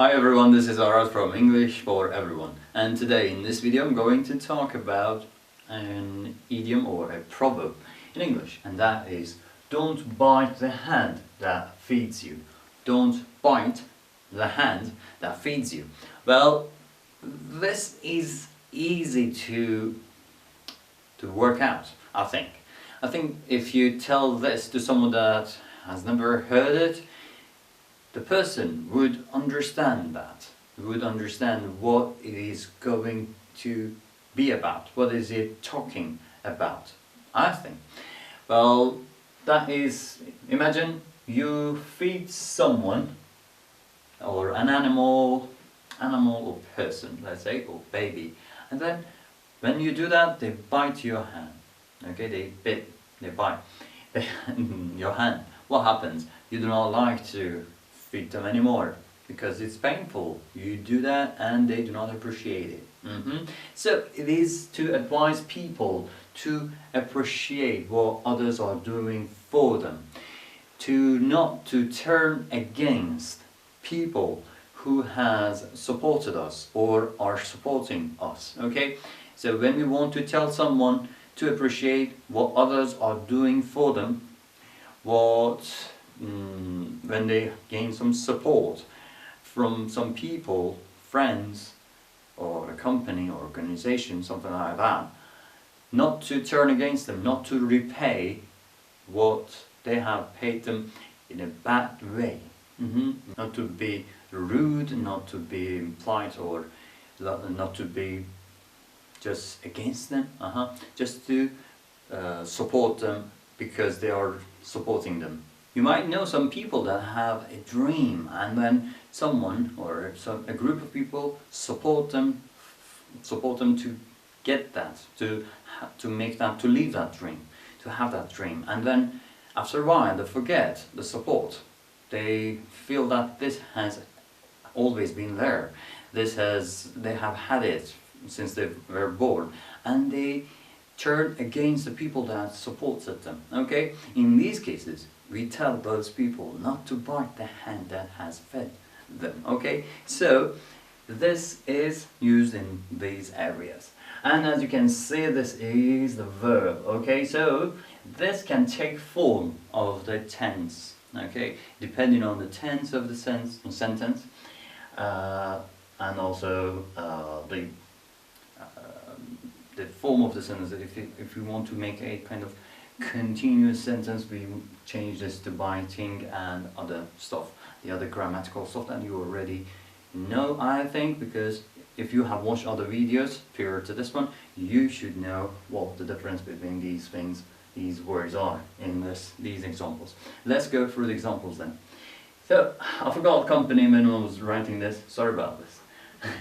Hi everyone, this is Arad from English for Everyone, and today in this video I'm going to talk about an idiom or a proverb in English, and that is don't bite the hand that feeds you. Don't bite the hand that feeds you. Well, this is easy to work out, I think. I think if you tell this to someone that has never heard it, the person would understand that, would understand what it is going to be about, what is it talking about, I think. Well, that is, imagine you feed someone, or an animal or person, let's say, or baby, and then when you do that, they bite your hand, okay, they bite your hand. What happens? You do not like to feed them anymore because it's painful. You do that and they do not appreciate it. So it is to advise people to appreciate what others are doing for them, to not to turn against people who has supported us or are supporting us. Okay, so when we want to tell someone to appreciate what others are doing for them, when they gain some support from some people, friends, or a company or organization, something like that, not to turn against them, not to repay what they have paid them in a bad way. Not to be rude, not to be impolite, or not to be just against them, just to support them because they are supporting them. You might know some people that have a dream, and then someone or a group of people support them to get that, to make that, to live that dream, to have that dream, and then after a while they forget the support. They feel that this has always been there. They have had it since they were born, and they turn against the people that supported them. Okay, in these cases we tell those people not to bite the hand that has fed them. Okay, so this is used in these areas, and as you can see, this is the verb. Okay, so this can take form of the tense, okay, depending on the tense of the sentence, and also the form of the sentence. If you want to make a kind of continuous sentence, we change this to biting and other stuff, the other grammatical stuff that you already know, I think, because if you have watched other videos prior to this one, you should know what the difference between these things, these words are in these examples. Let's go through the examples then. So I forgot the company when I was writing this, sorry about this.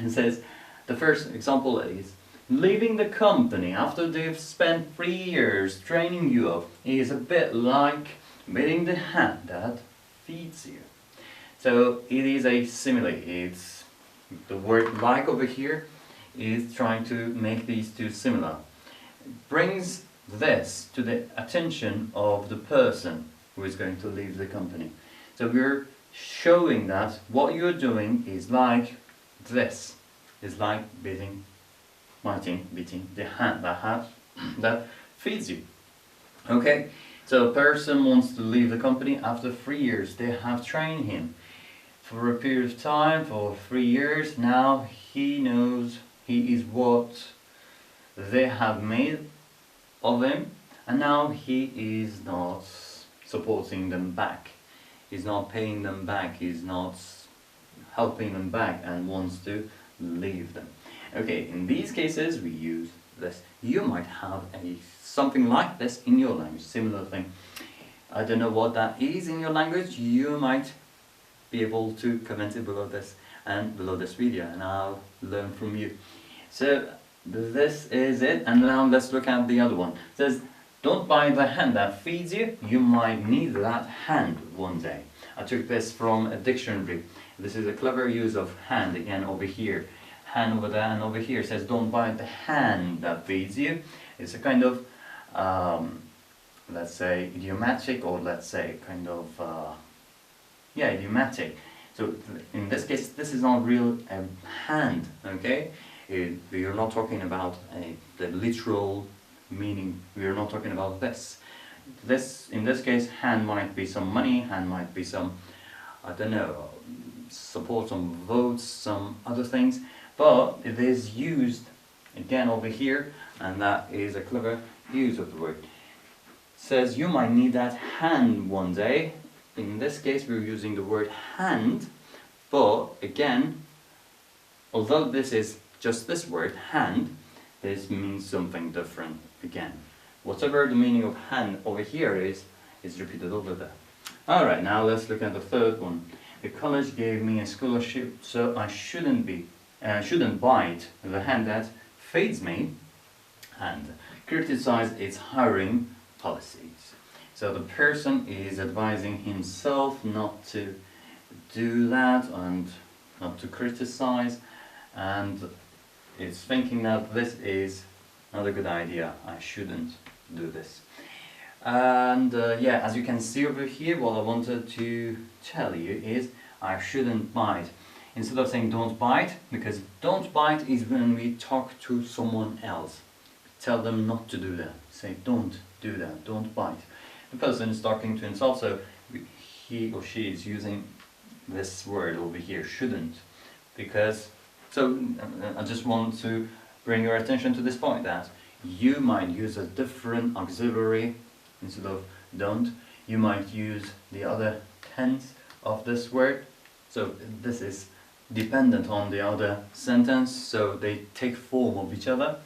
It says, the first example is, leaving the company after they've spent 3 years training you up is a bit like biting the hand that feeds you. So it is a simile. It's the word like over here is trying to make these two similar. It brings this to the attention of the person who is going to leave the company. So we're showing that what you're doing is like this, is like beating the hand that feeds you. Okay, so a person wants to leave the company after 3 years. They have trained him for a period of time, for 3 years. Now he knows he is what they have made of him, and now he is not supporting them back. He's not paying them back. He's not helping them back and wants to leave them. Okay, in these cases we use this. You might have something like this in your language, similar thing. I don't know what that is in your language. You might be able to comment it below this and below this video, and I'll learn from you. So this is it, and now let's look at the other one. It says, don't bite the hand that feeds you. You might need that hand one day. I took this from a dictionary. This is a clever use of hand again over here. Hand over there and over here. It says don't bite the hand that feeds you. It's a kind of let's say idiomatic, or let's say kind of idiomatic. So in this case, this is not real hand, okay? We are not talking about the literal meaning. We are not talking about this. In this case, hand might be some money, hand might be some, I don't know, support, some votes, some other things, but it is used again over here, and that is a clever use of the word. It says you might need that hand one day. In this case, we're using the word hand, but again, although this is just this word, hand, this means something different again. Whatever the meaning of hand over here is repeated over there. Alright, now let's look at the third one. The college gave me a scholarship, so I shouldn't bite the hand that feeds me and criticize its hiring policies. So the person is advising himself not to do that and not to criticize, and is thinking that this is not a good idea. I shouldn't do this. And yeah, as you can see over here, what I wanted to tell you is I shouldn't bite. Instead of saying don't bite, because don't bite is when we talk to someone else. Tell them not to do that. Say don't do that, don't bite. The person is talking to himself, so he or she is using this word over here, shouldn't. Because, so I just want to bring your attention to this point that you might use a different auxiliary instead of don't. You might use the other tense of this word. So this is dependent on the other sentence, so they take form of each other.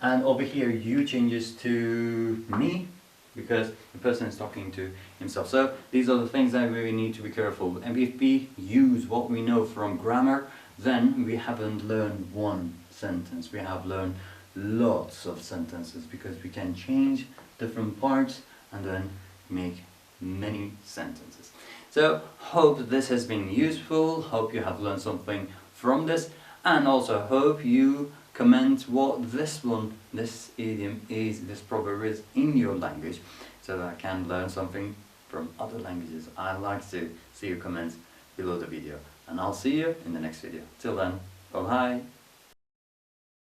And over here you changes to me because the person is talking to himself. So these are the things that we need to be careful. And if we use what we know from grammar, then we haven't learned one sentence. We have learned lots of sentences because we can change different parts and then make many sentences. So hope this has been useful, hope you have learned something from this, and also hope you comment what this idiom is, this proverb is in your language, so that I can learn something from other languages. I like to see your comments below the video, and I'll see you in the next video. Till then, bye bye.